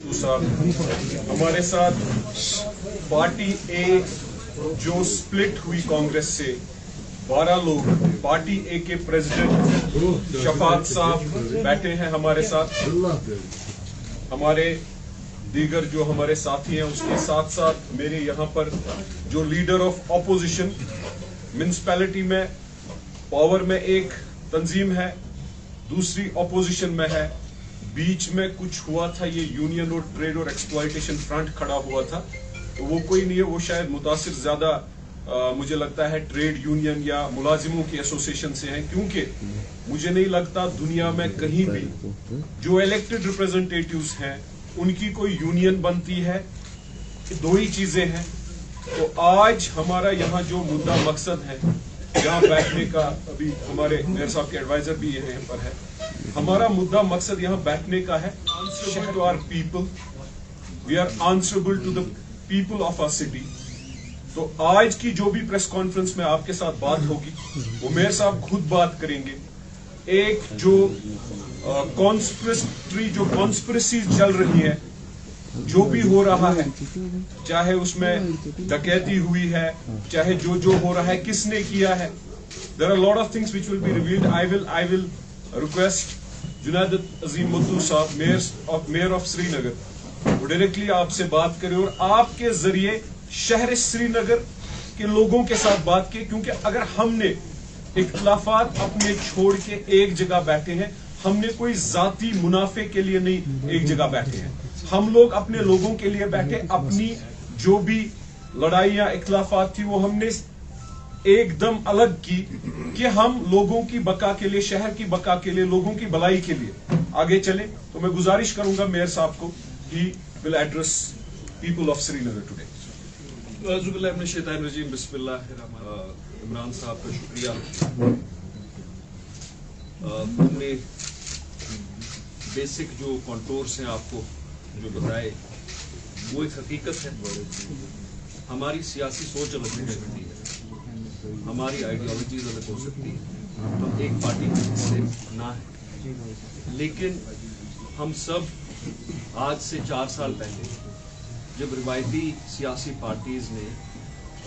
हमारे साथ पार्टी ए जो स्प्लिट हुई कांग्रेस से 12 लोग, पार्टी ए के प्रेसिडेंट शफात साहब बैठे हैं हमारे साथ। हमारे दीगर जो हमारे साथी हैं उसके साथ साथ मेरे यहाँ पर जो लीडर ऑफ ऑपोजिशन म्युनिसिपैलिटी में पावर में एक तंजीम है, दूसरी ऑपोजिशन में है, बीच में कुछ हुआ था, ये यूनियन और ट्रेड और एक्सप्लॉयटेशन फ्रंट खड़ा हुआ था। तो वो कोई नहीं है, वो शायद मुतासिर ज्यादा मुझे लगता है ट्रेड यूनियन या मुलाजिमों की एसोसिएशन से हैं, क्योंकि मुझे नहीं लगता दुनिया में कहीं भी जो इलेक्टेड रिप्रेजेंटेटिव्स हैं उनकी कोई यूनियन बनती है। दो ही चीजें हैं। तो आज हमारा यहाँ जो मुद्दा मकसद है, यहाँ बैठने का, अभी हमारे मेयर साहब के एडवाइजर भी यहाँ पर है, हमारा मुद्दा मकसद यहाँ बैठने का है। To our people, we are answerable to the people of our city. तो आज की जो भी प्रेस कॉन्फ्रेंस में आपके साथ बात होगी वो मेयर साहब खुद बात करेंगे। एक जो कॉन्स्पिरेसी चल रही है, जो भी हो रहा है, चाहे उसमें डकैती हुई है, चाहे जो हो रहा है किसने किया है, there are lot of things which will be revealed. I will request Junaid Azeem Muttu साहब, मेयर ऑफ श्रीनगर, वो डायरेक्टली आपसे बात करें और आपके जरिए शहर श्रीनगर के लोगों के साथ बात की। क्योंकि अगर हमने इख्तिलाफात अपने छोड़ के एक जगह बैठे हैं, हमने कोई जाती मुनाफे के लिए नहीं एक जगह बैठे हैं, हम लोग अपने लोगों के लिए बैठे। अपनी जो भी लड़ाइयां इख्तिलाफात थी वो हमने एकदम अलग की कि हम लोगों की बका के लिए, शहर की बका के लिए, लोगों की भलाई के लिए आगे चले। तो मैं गुजारिश करूंगा मेयर साहब को, he will address people of Srinagar today. Imran साहब का शुक्रिया। हमने बेसिक जो कॉन्टोर्स हैं आपको जो बताए वो एक हकीकत है। हमारी सियासी सोच अलग हो सकती है, हमारी आइडियोलॉजीज अलग हो सकती है, हम एक पार्टी के हिस्से ना है, लेकिन हम सब आज से 4 साल पहले जब रिवायती सियासी पार्टीज ने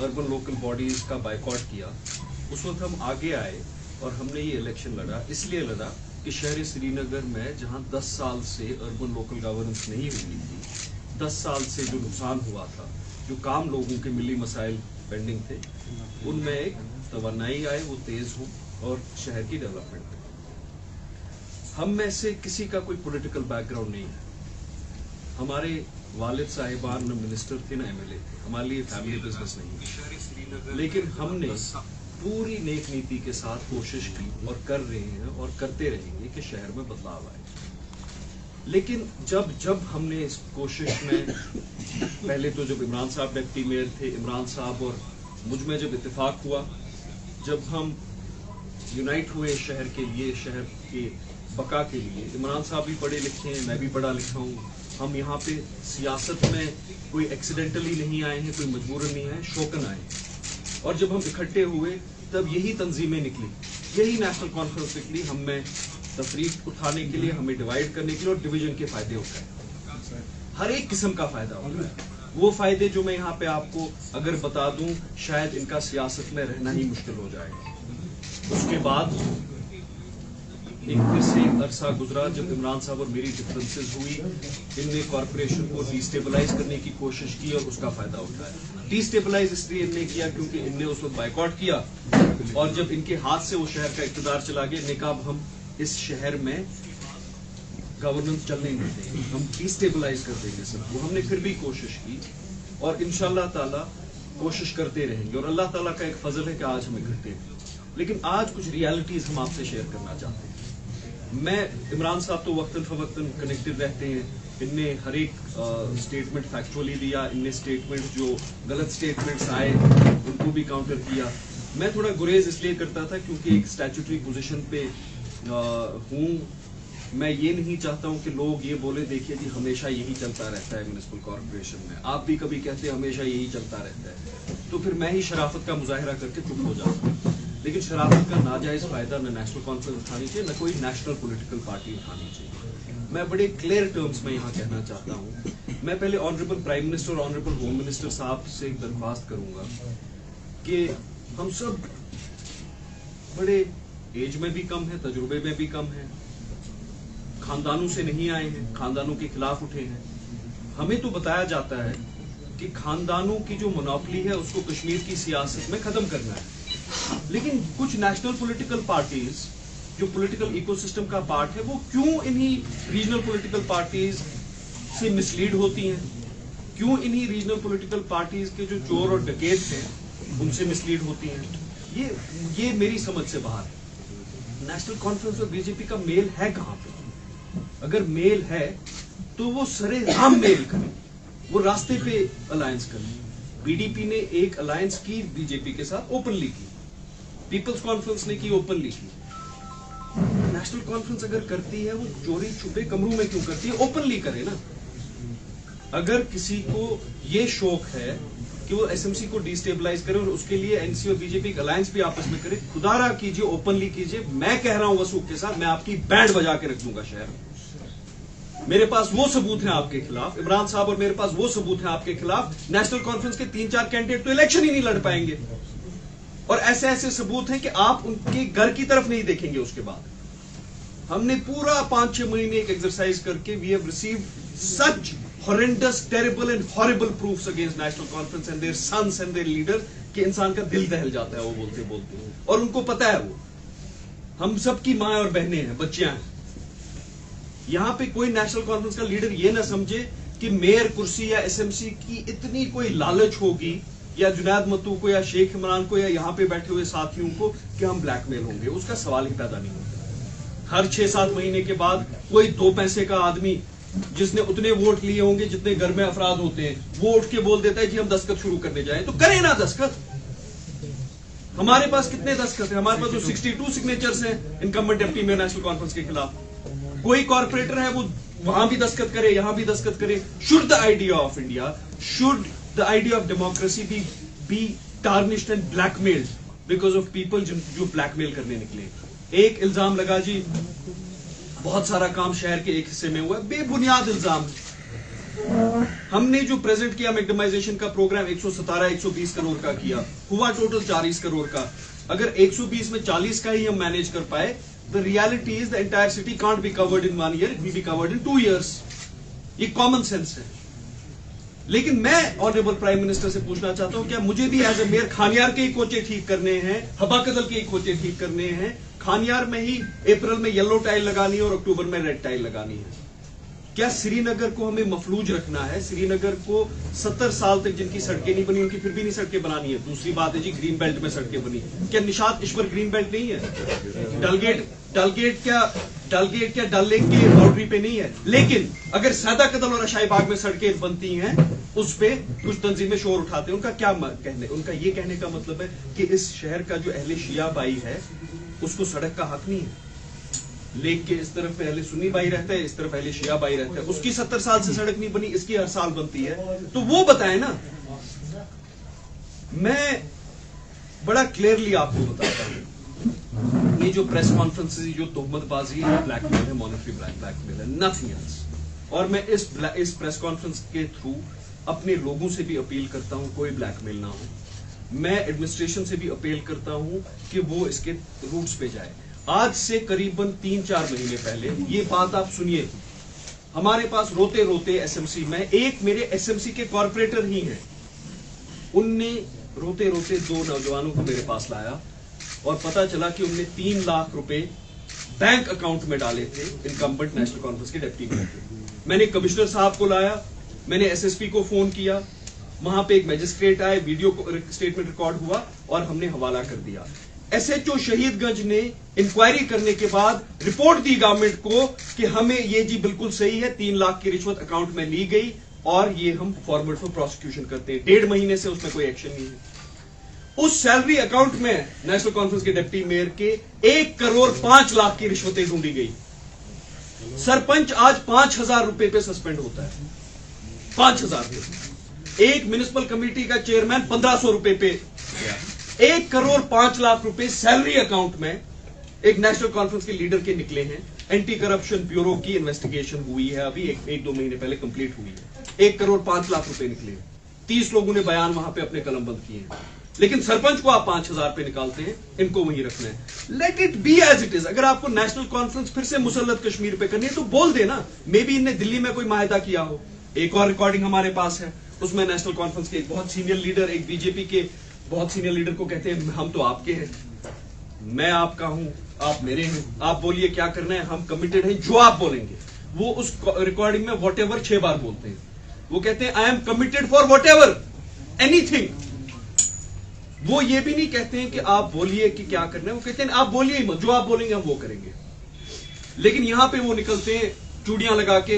अर्बन लोकल बॉडीज का बायकॉट किया, उस वक्त हम आगे आए और हमने ये इलेक्शन लड़ा। इसलिए लड़ा कि शहर श्रीनगर में जहां 10 साल से अर्बन लोकल गवर्नेंस नहीं हुई थी, 10 साल से जो नुकसान हुआ था, जो काम लोगों के मिली मसाइल पेंडिंग थे, उनमें एक तवानाई आए, वो तेज हो और शहर की डेवलपमेंट हो। हम में से किसी का कोई पॉलिटिकल बैकग्राउंड नहीं है। हमारे वालिद साहिबान न मिनिस्टर थे न एमएलए थे, हमारे लिए फैमिली बिजनेस नहीं। लेकिन हमने पूरी नेक नीति के साथ कोशिश की और कर रहे हैं और करते रहेंगे कि शहर में बदलाव आए। लेकिन जब हमने इस कोशिश में, पहले तो जब इमरान साहब डिप्टी मेयर थे, इमरान साहब और मुझ में जब इत्तेफाक हुआ, जब हम यूनाइट हुए शहर के लिए, शहर के बका के लिए, इमरान साहब भी पढ़े लिखे हैं, मैं भी पढ़ा लिखा हूँ, हम यहाँ पे सियासत में कोई एक्सीडेंटली नहीं आए हैं, कोई मजबूरन नहीं आए, शौकन आए। और जब हम इकट्ठे हुए तब यही तंजीमें निकली, यही नेशनल कॉन्फ्रेंस निकली, हमें तफरीक उठाने के लिए, हमें डिवाइड करने के लिए और डिवीजन के फायदे उठाए। हर एक किस्म का फायदा होता है। वो फायदे जो मैं यहाँ पे आपको अगर बता दूं, शायद इनका सियासत में रहना ही मुश्किल हो जाएगा। उसके बाद एक फिर से अरसा गुजरा जब इमरान साहब और मेरी डिफरेंसेस हुई, इनने कॉरपोरेशन को डिस्टेबलाइज करने की कोशिश की और उसका फायदा उठाया। डिस्टेबलाइज इसलिए इनने किया क्योंकि इनने उस वक्त बायकॉट किया और जब इनके हाथ से वो शहर का इक़्तिदार चला गया, इन्हें कहा हम इस शहर में गवर्नेंस चलने नहीं देंगे, हम डिस्टेबलाइज कर देंगे सबको। हमने फिर भी कोशिश की और इंशाअल्लाह ताला कोशिश करते रहेंगे और अल्लाह ताला का एक फजल है कि आज हम इकट्ठे हैं। लेकिन आज कुछ रियलिटीज हम आपसे शेयर करना चाहते हैं। मैं, इमरान साहब तो वक्तन फवक्तन कनेक्टेड रहते हैं, इनने हर एक स्टेटमेंट फैक्चुअली दिया, इनने स्टेटमेंट जो गलत स्टेटमेंट्स आए उनको भी काउंटर किया। मैं थोड़ा गुरेज इसलिए करता था क्योंकि एक स्टैट्यूटरी पोजीशन पे हूँ। मैं ये नहीं चाहता हूँ कि लोग ये बोले देखिए जी हमेशा यही चलता रहता है म्युनिसिपल कॉर्पोरेशन में, आप भी कभी कहते हैं हमेशा यही चलता रहता है, तो फिर मैं ही शराफत का मुजाहिरा करके चुप हो जाता हूँ। लेकिन शराफत का नाजायज फायदा न नेशनल कॉन्फ्रेंस उठानी चाहिए, न कोई नेशनल पॉलिटिकल पार्टी उठानी चाहिए। मैं बड़े क्लियर टर्म्स में यहाँ कहना चाहता हूँ मैं पहले ऑनरेबल प्राइम मिनिस्टर और ऑनरेबल होम मिनिस्टर साहब से एक दरख्वास्त करूंगा कि हम सब बड़े एज में भी कम है, तजुर्बे में भी कम है, खानदानों से नहीं आए हैं, खानदानों के खिलाफ उठे हैं। हमें तो बताया जाता है कि खानदानों की जो मोनोपोली है उसको कश्मीर की सियासत में खत्म करना है, लेकिन कुछ नेशनल पॉलिटिकल पार्टीज जो पॉलिटिकल इकोसिस्टम का पार्ट है वो क्यों इन्हीं रीजनल पॉलिटिकल पार्टीज से मिसलीड होती हैं, क्यों इन्हीं रीजनल पॉलिटिकल पार्टीज के जो चोर और डकैत हैं उनसे मिसलीड होती हैं, ये मेरी समझ से बाहर है। नेशनल कॉन्फ्रेंस और बीजेपी का मेल है कहां पे? अगर मेल है तो वो सरेआम मेल करें, वो रास्ते पे अलायंस करें। बीडीपी ने एक अलायंस की बीजेपी के साथ, ओपनली की। पीपल्स कॉन्फ्रेंस ने की, ओपनली की। नेशनल कॉन्फ्रेंस अगर करती है वो चोरी छुपे कमरों में क्यों करती है? ओपनली करे ना। अगर किसी को ये शौक है कि वो एसएमसी को डिस्टेबलाइज करे और उसके लिए एनसी और बीजेपी एक अलायंस भी आपस में करे, खुदारा कीजिए, ओपनली कीजिए। मैं कह रहा हूं वसूख के साथ, मैं आपकी बैंड बजा के रख दूंगा शहर में। मेरे पास वो सबूत हैं आपके खिलाफ, इमरान साहब, और मेरे पास वो सबूत हैं आपके खिलाफ। नेशनल कॉन्फ्रेंस के 3-4 कैंडिडेट तो इलेक्शन ही नहीं लड़ पाएंगे, और ऐसे ऐसे सबूत हैं कि आप उनके घर की तरफ नहीं देखेंगे। उसके बाद हमने पूरा 5-6 महीने एक एक्सरसाइज करके we have received such horrendous, terrible and horrible proofs against National Conference and their sons and their leaders कि इंसान का दिल दहल जाता है वो बोलते बोलते, और उनको पता है वो हम सबकी माँ और बहनें हैं, बच्चियां हैं। यहां पे कोई नेशनल कॉन्फ्रेंस का लीडर ये ना समझे कि मेयर कुर्सी या एसएमसी की इतनी कोई लालच होगी, या जुनैद मत्तू को या शेख इमरान को या यहां पे बैठे हुए साथियों को कि हम ब्लैकमेल होंगे। उसका सवाल ही पैदा नहीं होता। हर 6-7 महीने के बाद कोई 2 पैसे का आदमी जिसने उतने वोट लिए होंगे जितने घर में अफराद होते हैं, वो उठ के बोल देता है जी हम दस्तखत शुरू करने जाएं, तो करें ना दस्तखत। हमारे पास कितने दस्तखत हैं? हमारे पास तो 62 सिग्नेचर्स हैं incumbent deputy mayor national conference के खिलाफ। कोई कॉर्पोरेटर है वो वहां भी दस्तखत करे, यहां भी दस्तखत करे। Should the idea of India, should the idea of democracy be tarnished and blackmailed because of people जो ब्लैकमेल करने निकले? एक इल्जाम लगा जी बहुत सारा काम शहर के एक हिस्से में हुआ, बेबुनियाद इल्जाम। हमने जो प्रेजेंट किया मैग्नेमाइजेशन का प्रोग्राम 117-120 करोड़ का किया, हुआ टोटल 40 करोड़ का। अगर 120 में 40 का ही हम मैनेज कर पाए, the reality is the entire city can't be covered in 1 year, it will be covered in 2 years। ये कॉमन सेंस है। लेकिन मैं ऑनरेबल प्राइम मिनिस्टर से पूछना चाहता हूं, क्या मुझे भी एज ए मेयर खानियार के ही कोचे ठीक करने हैं, हबाकदल के ही कोचे ठीक करने हैं? खानियार में ही अप्रैल में येलो टाइल लगानी है और अक्टूबर में रेड टाइल लगानी है? क्या श्रीनगर को हमें मफलूज रखना है? श्रीनगर को 70 साल तक जिनकी सड़कें नहीं बनी उनकी फिर भी नहीं सड़कें बनानी है। दूसरी बात है जी ग्रीन बेल्ट में सड़कें बनी, क्या निशात ईश्वर ग्रीन बेल्ट नहीं है? डलगेट क्या डल लेक की बाउंड्री पे नहीं है? लेकिन अगर सैदा कदल और अशाई बाग में सड़कें बनती हैं, उस पे कुछ तंजीमें शोर उठाते हैं। उनका क्या कहने, उनका ये कहने का मतलब है कि इस शहर का जो अहले शिया भाई है उसको सड़क का हक नहीं है। लेक के इस तरफ पहले सुन्नी भाई रहता है, इस तरफ पहले शिया भाई रहता है। उसकी 70 साल से सड़क नहीं बनी, इसकी हर साल बनती है, तो वो बताए ना। मैं बड़ा क्लियरली आपको बताता हूं, ये जो प्रेस कॉन्फ्रेंस, जो तोहमतबाजी है, ब्लैकमेल है, मॉनेटरी ब्लैकमेल है, नथिंग एल्स। और मैं इस प्रेस कॉन्फ्रेंस के थ्रू अपने लोगों से भी अपील करता हूं कोई ब्लैकमेल ना हो। मैं एडमिनिस्ट्रेशन से भी अपील करता हूं कि वो इसके रूट्स पे जाए। आज से करीबन 3-4 महीने पहले ये बात आप सुनिए, हमारे पास रोते रोते एसएमसी में एक मेरे एसएमसी के कॉर्पोरेटर ही हैं, उनने रोते रोते 2 नौजवानों को मेरे पास लाया और पता चला कि उनने 3 लाख रुपए बैंक अकाउंट में डाले थे इनकम्बेंट नेशनल कॉन्फ्रेंस के डिप्टी मेयर। मैंने कमिश्नर साहब को लाया, मैंने एसएसपी को फोन किया, वहां पे एक मजिस्ट्रेट आए, वीडियो स्टेटमेंट रिकॉर्ड हुआ और हमने हवाला कर दिया। एसएचओ शहीदगंज ने इंक्वायरी करने के बाद रिपोर्ट दी गवर्नमेंट को कि हमें ये जी बिल्कुल सही है, 3 लाख की रिश्वत अकाउंट में ली गई और ये हम फॉरवर्ड फॉर प्रोसिक्यूशन करते हैं। 1.5 महीने से उसमें कोई एक्शन नहीं है। उस सैलरी अकाउंट में नेशनल कॉन्फ्रेंस के डिप्टी मेयर के 1 करोड़ 5 लाख की रिश्वतें ढूंढी गई। सरपंच आज 5,000 रुपए पे सस्पेंड होता है, 5,000 रुपए। एक म्युनिसिपल कमेटी का चेयरमैन 1,500 रुपए पे गया। 1 करोड़ 5 लाख रुपए सैलरी अकाउंट में एक नेशनल कॉन्फ्रेंस के लीडर के निकले हैं। एंटी करप्शन ब्यूरो की इन्वेस्टिगेशन हुई है, अभी 1-2 महीने पहले कंप्लीट हुई है। 1,05,00,000 रुपए निकले। 30 लोगों ने बयान वहां पे अपने कलम बंद किए हैं, लेकिन सरपंच को आप 5,000 रुपए निकालते हैं, इनको वहीं रखना है। Let it be as it is. अगर आपको नेशनल कॉन्फ्रेंस फिर से मुसल्लत कश्मीर पे करनी है तो बोल देना। मे बी इनने दिल्ली में कोई माहिदा किया हो। एक और रिकॉर्डिंग हमारे पास है, उसमें नेशनल कॉन्फ्रेंस के एक बहुत सीनियर लीडर, एक बीजेपी के बहुत सीनियर लीडर को कहते हैं हम तो आपके हैं, मैं आपका हूं, आप मेरे हैं, आप बोलिए क्या करना है, हम कमिटेड हैं, जो आप बोलेंगे। वो उस रिकॉर्डिंग में व्हाटएवर 6 बार बोलते हैं। वो कहते हैं आई am committed for whatever anything. वो ये भी नहीं कहते हैं कि आप बोलिए कि क्या करना है, वो कहते हैं आप बोलिए ही मत, जो आप बोलेंगे हम वो करेंगे। लेकिन यहां पे वो निकलते हैं चूड़ियां लगा के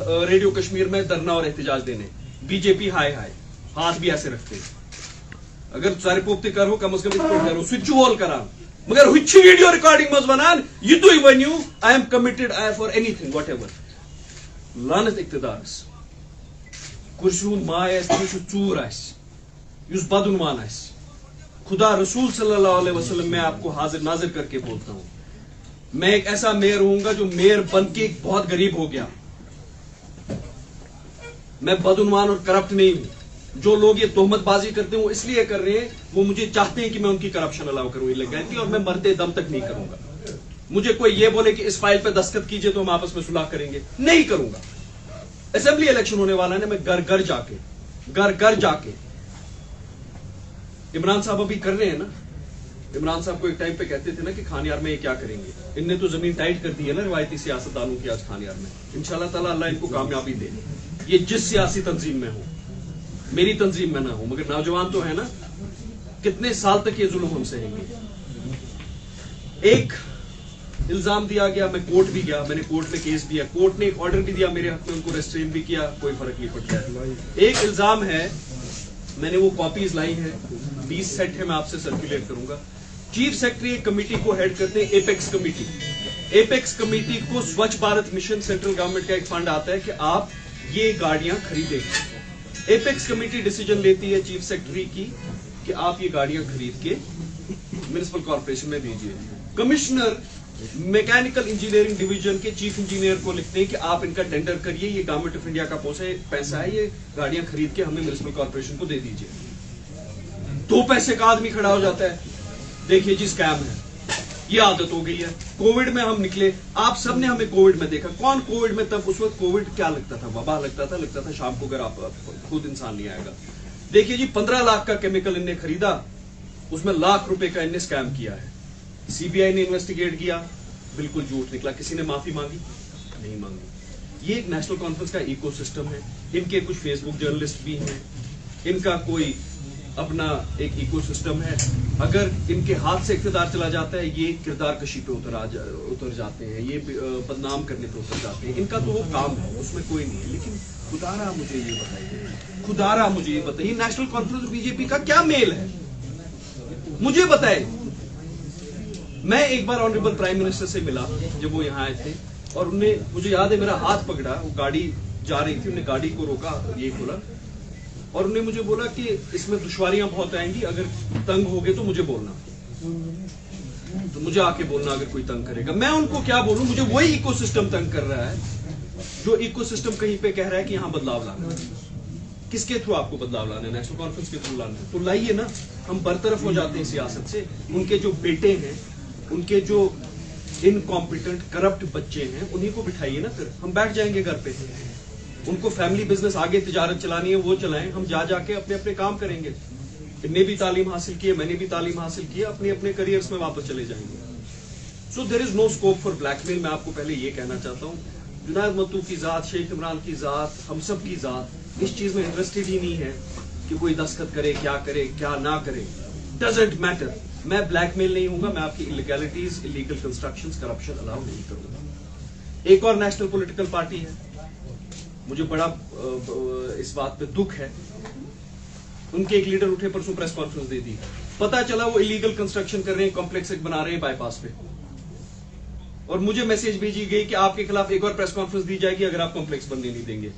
रेडियो कश्मीर में धरना और एहतजाज देने। बीजेपी हाय हाय, हाथ भी ऐसे रखते हैं। अगर सारे पोप्ते करो कम से कम करो, स्विच वॉल करा, मगर हुई वीडियो रिकॉर्डिंग मज वनान यह तुई वनियो I am committed I for anything whatever. लानत इक्तदारस कुर्सी हुंद माय चूर आस बदउनवान आस। खुदा रसूल सल्लल्लाहु अलैहि वसल्लम मैं आपको हाजिर नाजिर करके बोलता हूं, मैं एक ऐसा मेयर होऊंगा जो मेयर बन के बहुत गरीब हो गया। मैं बदउनवान और करप्ट नहीं हूं। जो लोग ये तोहमतबाजी करते हैं वो इसलिए कर रहे हैं, वो मुझे चाहते हैं कि मैं उनकी करप्शन अलाउ करूं इलीगैलिटी, और मैं मरते दम तक नहीं करूंगा। मुझे कोई ये बोले कि इस फाइल पे दस्तखत कीजिए तो हम आपस में सुलह करेंगे, नहीं करूंगा। असेंबली इलेक्शन होने वाला है, मैं घर घर जाके इमरान साहब अभी कर रहे हैं ना। इमरान साहब को एक टाइम पे कहते थे ना कि खानियार में ये क्या करेंगे, इनने तो जमीन टाइट कर दी है ना रिवायती सियासतदानों की आज खानियार में। इंशाल्लाह ताला अल्लाह इनको कामयाबी दे। ये जिस सियासी तंजीम में हो, मेरी तंजीम में ना हो, मगर नौजवान तो है ना, कितने साल तक ये जुल्म हम सहेंगे। एक इल्जाम दिया गया, मैं कोर्ट भी गया, मैंने कोर्ट में केस दिया, कोर्ट ने एक ऑर्डर भी दिया मेरे हक में, उनको रेस्ट्रेन भी किया, कोई फर्क नहीं पड़ता है। एक इल्जाम है, मैंने वो कॉपीज लाई हैं, 20 सेट है, मैं आपसे सर्कुलेट करूंगा। चीफ सेक्रेटरी एक कमेटी को हेड करते हैं, एपेक्स कमेटी। एपेक्स कमेटी को स्वच्छ भारत मिशन सेंट्रल गवर्नमेंट का एक फंड आता है कि आप ये गाड़ियां खरीदें। एपेक्स कमेटी डिसीजन लेती है चीफ सेक्रेटरी की कि आप ये गाड़ियां खरीद के म्युनिसिपल कॉर्पोरेशन में दीजिए। कमिश्नर मैकेनिकल इंजीनियरिंग डिवीजन के चीफ इंजीनियर को लिखते हैं कि आप इनका टेंडर करिए, ये गवर्नमेंट ऑफ इंडिया का पैसा है, ये गाड़ियां खरीद के हमें म्युनिसिपल कॉर्पोरेशन को दे दीजिए। 2 पैसे का आदमी खड़ा हो जाता है, देखिए जी स्कैम है, ये आदत हो गई है। कोविड में हम निकले, आप सबने हमें कोविड में देखा। कौन कोविड में, तब उस वक्त कोविड क्या लगता था, वबा लगता था शाम को, अगर आप खुद इंसान नहीं आएगा। देखिए जी 15 लाख का केमिकल इनने खरीदा, उसमें लाख रुपए का इनने स्कैम किया है। सीबीआई ने इन्वेस्टिगेट किया, बिल्कुल झूठ निकला। किसी ने माफी मांगी? नहीं मांगी। ये एक नेशनल कॉन्फ्रेंस का इकोसिस्टम है, इनके कुछ फेसबुक जर्नलिस्ट भी हैं, इनका कोई अपना एक इकोसिस्टम है। अगर इनके हाथ से इख्तियार चला जाता है, ये किरदार कशी पे उतर जाते हैं, ये बदनाम करने पे उतर जाते हैं। इनका तो वो काम है, उसमें कोई नहीं है। लेकिन खुदारा मुझे ये बताइए, नेशनल कॉन्फ्रेंस बीजेपी का क्या मेल है, मुझे बताए। मैं एक बार ऑनरेबल प्राइम मिनिस्टर से मिला जब वो यहाँ आए थे, और उन्हें, मुझे याद है, मेरा हाथ पकड़ा, वो गाड़ी जा रही थी, उन्हें गाड़ी को रोका, ये खोला, और उन्हें मुझे बोला कि इसमें दुश्वारियां बहुत आएंगी, अगर तंग हो गए तो मुझे बोलना, तो मुझे आके बोलना अगर कोई तंग करेगा। मैं उनको क्या बोलूं, मुझे वही इकोसिस्टम तंग कर रहा है जो इकोसिस्टम कहीं पे कह रहा है कि यहां बदलाव लाना है। किसके थ्रू आपको बदलाव लाना है? नेशनल कॉन्फ्रेंस के थ्रू लाना है, तो लाइए ना। हम बरतरफ हो जाते हैं सियासत से। उनके जो बेटे हैं, उनके जो इनकॉम्पिटेंट करप्ट बच्चे हैं, उन्हीं को बिठाइए ना, फिर हम बैठ जाएंगे घर पे। उनको फैमिली बिजनेस आगे तिजारत चलानी है, वो चलाएं, हम जा जाके अपने अपने काम करेंगे। इनने भी तालीम हासिल की है, मैंने भी तालीम हासिल की है, अपने अपने करियर्स में वापस चले जाएंगे। So there is no scope for blackmail. मैं आपको पहले ये कहना चाहता हूँ, जुनैद मत्तू की जात, शेख इमरान की जात, हम सब की जात इस चीज में इंटरेस्टेड ही नहीं है कि कोई दस्तखत करे, क्या ना करे, डजंट मैटर। मैं ब्लैकमेल नहीं हूंगा, मैं आपकी इलीगैलिटीज, इलीगल कंस्ट्रक्शंस, करप्शन अलाउ नहीं करूंगा। एक और नेशनल पॉलिटिकल पार्टी है, मुझे बड़ा इस बात पे दुख है, उनके एक लीडर उठे, परसों प्रेस कॉन्फ्रेंस दे दी, पता चला वो इलीगल कंस्ट्रक्शन कर रहे हैं, कॉम्प्लेक्स एक बना रहे हैं बाईपास पे, और मुझे मैसेज भेजी गई कि आपके खिलाफ एक और प्रेस कॉन्फ्रेंस दी जाएगी अगर आप कॉम्प्लेक्स बनने नहीं देंगे।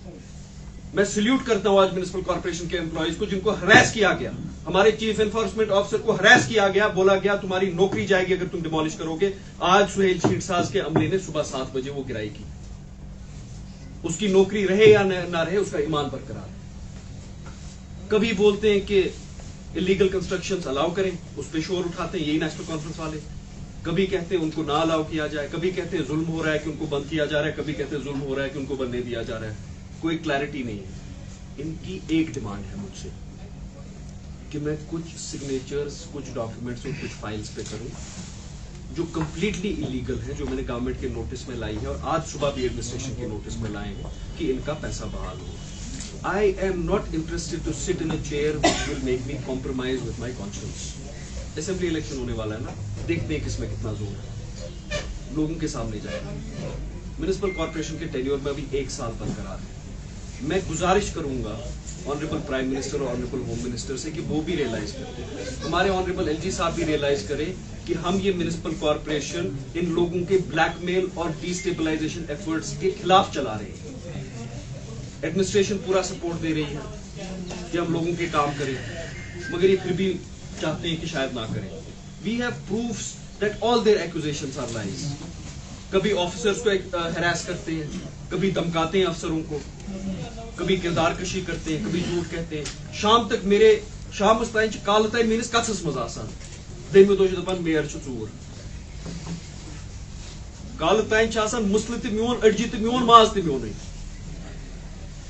मैं सल्यूट करता हूं आज म्युनिसिपल कॉर्पोरेशन के एम्प्लॉइज को, जिनको हरास किया गया, हमारे चीफ एनफोर्समेंट ऑफिसर को हरास किया गया, बोला गया तुम्हारी नौकरी जाएगी अगर तुम डिमोलिश करोगे। आज सुहेल छीटसाज के अमले ने सुबह 7 बजे वो गिराई की। उसकी नौकरी रहे या ना रहे, उसका ईमान बरकरार है। कभी बोलते हैं कि इलीगल कंस्ट्रक्शंस अलाउ करें, उस पर शोर उठाते हैं यही नेशनल कॉन्फ्रेंस वाले। कभी कहते हैं उनको ना अलाउ किया जाए, कभी कहते हैं जुल्म हो रहा है कि उनको बंद किया जा रहा है, कभी कहते हैं जुल्म हो रहा है कि उनको बनने दिया जा रहा है। कोई क्लैरिटी नहीं है। इनकी एक डिमांड है मुझसे कि मैं कुछ सिग्नेचर्स, कुछ डॉक्यूमेंट्स और कुछ फाइल्स पे करूं जो कंप्लीटली इलीगल है, जो मैंने गवर्नमेंट के नोटिस में लाई है और आज सुबह भी एडमिनिस्ट्रेशन के नोटिस में लाए हैं कि इनका पैसा बहाल हो। I am not interested to sit in a chair which will make me compromise with my conscience. Assembly election होने वाला है ना, देखते हैं किसमें कितना जोर है, लोगों के सामने जाएगा। म्युनिसिपल कॉर्पोरेशन के टेन्योर में अभी 1 साल बरकरार है। मैं गुजारिश करूंगा ऑनरेबल प्राइम मिनिस्टर और ऑनरेबल होम मिनिस्टर से कि वो भी रियलाइज करें, हमारे ऑनरेबल एलजी साहब भी रियलाइज करें कि हम ये म्युनिसिपल कॉर्पोरेशन इन लोगों के ब्लैकमेल और डिस्टेबलाइजेशन एफर्ट्स के खिलाफ चला रहे हैं। एडमिनिस्ट्रेशन पूरा सपोर्ट दे रही है कि हम लोगों के काम करें, मगर ये फिर भी चाहते हैं कि शायद ना करें। We have proofs that all their accusations are lies. कभी ऑफिसर्स को हैरास करते हैं, कभी धमकाते हैं अफसरों को, कभी किरदार कशी करते हैं, कभी झूठ कहते हैं। शाम तक मेरे शामस ताइन काल ताइन मेनिस कथस मज आसान देम दो दपान मेयर चूर काल ताइन आसान मुसल ते मियोन अड़जी ते मियोन माज ते मियोन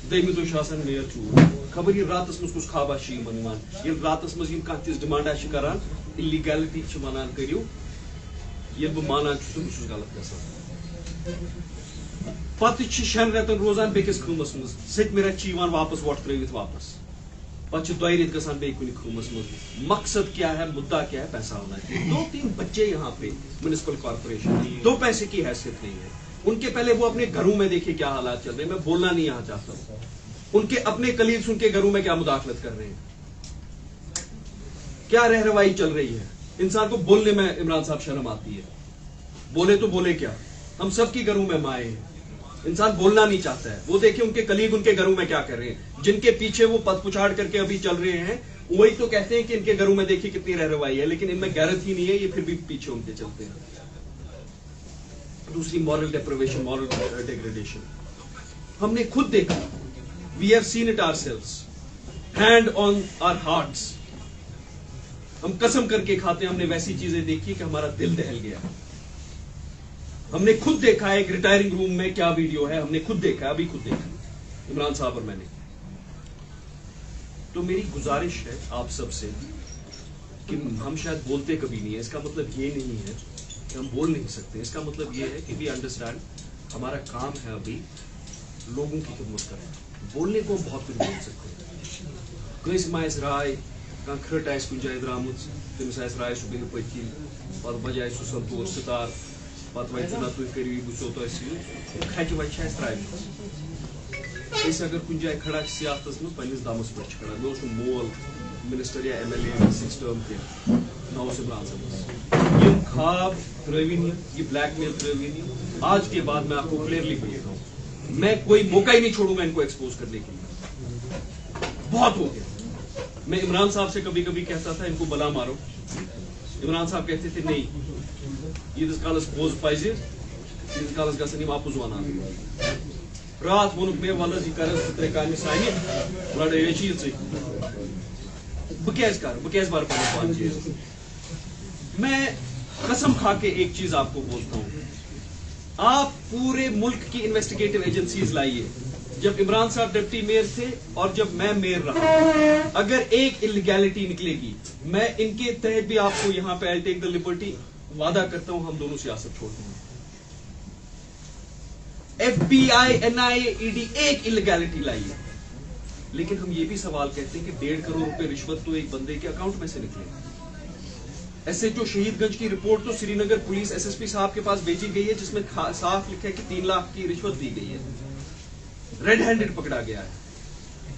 देम दो आसान मेयर चूर। खबर ये रातस मज कुछ खाबा शी मनवान ये रातस मज यम कह तिस डिमांड आश करान इलीगैलिटी छ वनान करियो ये बह मानान छुस बह छुस गलत गसान। पत 6 रेतन रोजान बेकिस खूमस मज सतमि रेत वापस वोट त्रित वापस पे 2 रेत गसान बे कुन खूमस मज। मकसद क्या है, मुद्दा क्या है? पैसा होना चाहिए। 2-3 बच्चे यहाँ पे म्युनिसिपल कॉर्पोरेशन 2 पैसे की हैसियत नहीं है उनके। पहले वो अपने घरों में देखे क्या हालात चल रहे हैं। मैं बोलना नहीं यहाँ चाहता हूँ, उनके अपने कलीग्स उनके घरों में क्या मुदाखलत कर रहे हैं, क्या रहरवाई चल रही है। इंसान को बोलने में इमरान साहब शर्म आती है, बोले तो बोले क्या। हम सबकी घरों में माए हैं, इंसान बोलना नहीं चाहता है। वो देखे उनके कलीग उनके घरों में क्या कर रहे हैं, जिनके पीछे वो पद पुछाड़ करके अभी चल रहे हैं, वही तो कहते हैं कि इनके घरों में देखिए कितनी रहरवाई है, लेकिन इनमें गैरत ही नहीं है, ये फिर भी पीछे उनके चलते हैं। दूसरी मॉरल डेप्रिवेशन, मॉरल डिग्रेडेशन हमने खुद देखा। We have seen it ourselves, hand on our hearts. हम कसम करके खाते हैं, हमने वैसी चीजें देखी कि हमारा दिल दहल गया। हमने खुद देखा है एक रिटायरिंग रूम में क्या वीडियो है, हमने खुद देखा, अभी खुद देखा, इमरान साहब और मैंने। तो मेरी गुजारिश है आप सबसे कि हम शायद बोलते कभी नहीं है, इसका मतलब ये नहीं है कि हम बोल नहीं सकते। इसका मतलब ये है कि वी अंडरस्टैंड हमारा काम है अभी लोगों की खिदमत करना। बोलने को बहुत कुछ बोल सकते हैं, कहीं माइस राय कह खट आस कुछ जाए द्रामुत तमिस आस राय सह बिह पत्किन पे बजाय सह संतोष सितार पे वो ना तुम करो वो तो खच वच त्राइम। अगर कुछ जाए खड़ा सियासत मज पन्निस दमस पे खड़ा। मे मोल मिनिस्टर या MLA 6 टर्म कह ना इमरान साहब यम खाब त्रविन ये ब्लैकमेल त्रविन। आज के बाद मैं आपको क्लियरली बोलता हूँ, मैं कोई मौका ही नहीं छोड़ूंगा इनको एक्सपोज करने के लिए। बहुत हो गया। मैं इमरान साहब से कभी कभी कहता था इनको बला मारो, इमरान साहब कहते थे नहीं यीस कालस पोज पाइजे यीस कालस गसन यम आपुज वनान। रात वोनुक मे वल यह कर 3 कामि सानि लड़ाई चीज बह क्या बार पान चीज। मैं कसम खा के एक चीज आपको बोलता हूं, आप पूरे मुल्क की इन्वेस्टिगेटिव एजेंसीज लाइए। जब इमरान साहब डिप्टी मेयर थे और जब मैं मेयर रहा, अगर एक इलीगैलिटी निकलेगी मैं इनके तहत भी आपको यहां पे आई टेक द लिबर्टी वादा करता हूं हम दोनों सियासत छोड़ देंगे। FBI, NIA, ED एक इलीगैलिटी लाई है, लेकिन हम ये भी सवाल कहते हैं कि 1.5 करोड़ रुपए रिश्वत तो एक बंदे के अकाउंट में से निकले। SHO शहीदगंज की रिपोर्ट तो श्रीनगर पुलिस SSP साहब के पास भेजी गई है, जिसमें साफ लिखा है कि 3 लाख की रिश्वत दी गई है, रेड हैंडेड पकड़ा गया है।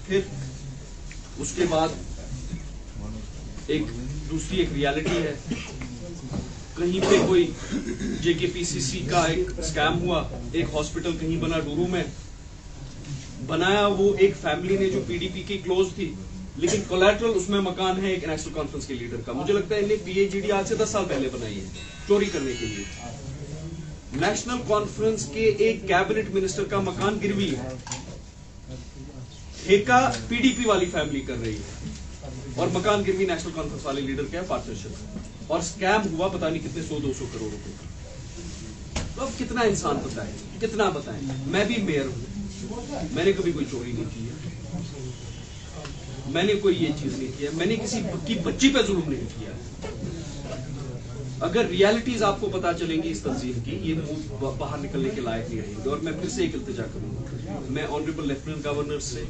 फिर उसके बाद एक दूसरी एक रियलिटी है, कहीं पे कोई JKPCC का एक स्कैम हुआ, एक हॉस्पिटल कहीं बना डूरू में, बनाया वो एक फैमिली ने जो PDP की क्लोज थी, लेकिन कोलैटरल उसमें मकान है एक नेशनल कॉन्फ्रेंस के लीडर का। मुझे लगता है इन्हें PAGD आज से 10 साल पहले बनाई है चोरी करने के लिए। नेशनल कॉन्फ्रेंस के एक कैबिनेट मिनिस्टर का मकान गिरवी है, ठेका पीडीपी वाली फैमिली कर रही है और मकान गिरवी नेशनल कॉन्फ्रेंस वाले लीडर का पार्टनरशिप, और स्कैम हुआ पता नहीं कितने 100-200 करोड़ रुपए का। तो अब कितना इंसान बताए, कितना बताएं। मैं भी मेयर हूं, मैंने कभी कोई चोरी नहीं की है, मैंने कोई ये चीज नहीं किया, मैंने किसी की बच्ची पे जुल्म नहीं किया। अगर रियलिटीज आपको पता चलेंगी इस तंजीम की, ये मुंह बाहर निकलने के लायक नहीं रहेंगे। और मैं फिर से एक इल्तिजा करूंगा, मैं ऑनरेबल लेफ्टिनेंट गवर्नर से,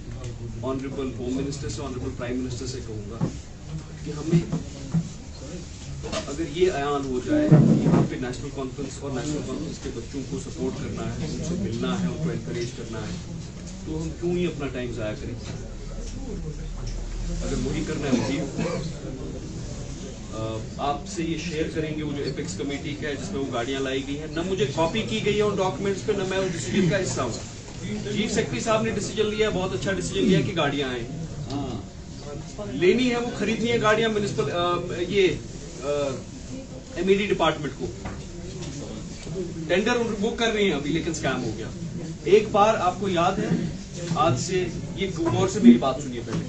ऑनरेबल होम मिनिस्टर से, ऑनरेबल प्राइम मिनिस्टर से कहूंगा कि हमें अगर ये ऐलान हो जाए कि यहाँ पे नेशनल कॉन्फ्रेंस और नेशनल कॉन्फ्रेंस के बच्चों को सपोर्ट करना है, उनसे मिलना है, उनको एनकरेज करना है, तो हम क्यों ही अपना टाइम जाया करें। अगर वही करना है वही आपसे ये शेयर करेंगे। वो जो एपेक्स कमेटी का है जिसमें वो गाड़ियां लाई गई हैं, न मुझे कॉपी की गई है उन डॉक्यूमेंट्स पे, न मैं उस डिसीजन का हिस्सा हूँ। चीफ सेक्रेटरी साहब ने डिसीजन लिया है, बहुत अच्छा डिसीजन लिया कि गाड़ियां आए, लेनी है, वो खरीदनी है गाड़ियां म्युनिसिपल ये एमईडी डिपार्टमेंट को, टेंडर वो कर रहे हैं अभी, लेकिन स्कैम हो गया। एक बार आपको याद है, आज से ये गौर से मेरी बात सुनिए, पहले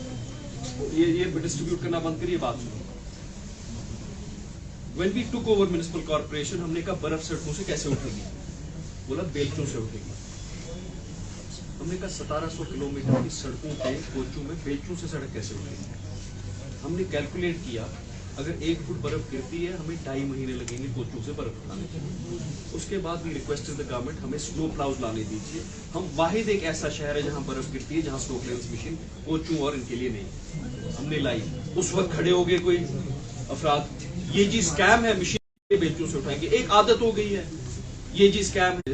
ये डिस्ट्रीब्यूट करना बंद करिए, बात सुनिए। When we took over municipal corporation, हमने कहा बर्फ सड़कों से कैसे उठेगी, बोला बेलचों से उठेगी। हमने कहा 1700 किलोमीटर की सड़कों पे कोचू में बेलचों से सड़क कैसे उठेगी। हमने कैलकुलेट किया, अगर 1 फुट बर्फ गिरती है हमें 2.5 महीने लगेंगे कोचू से बर्फ उठाने के। उसके बाद भी रिक्वेस्टेड द गवर्नमेंट हमें स्नो प्लाउज लाने दीजिए। हम वाहिद एक ऐसा शहर है जहां बर्फ गिरती है, जहां स्नो प्लेन्स मशीन कोचू और इनके लिए नहीं, हमने लाई। उस वक्त खड़े हो गए कोई अफराद, ये जी स्कैम है, मशीन बेलचों से उठाएंगे। एक आदत हो गई है, ये जी स्कैम है।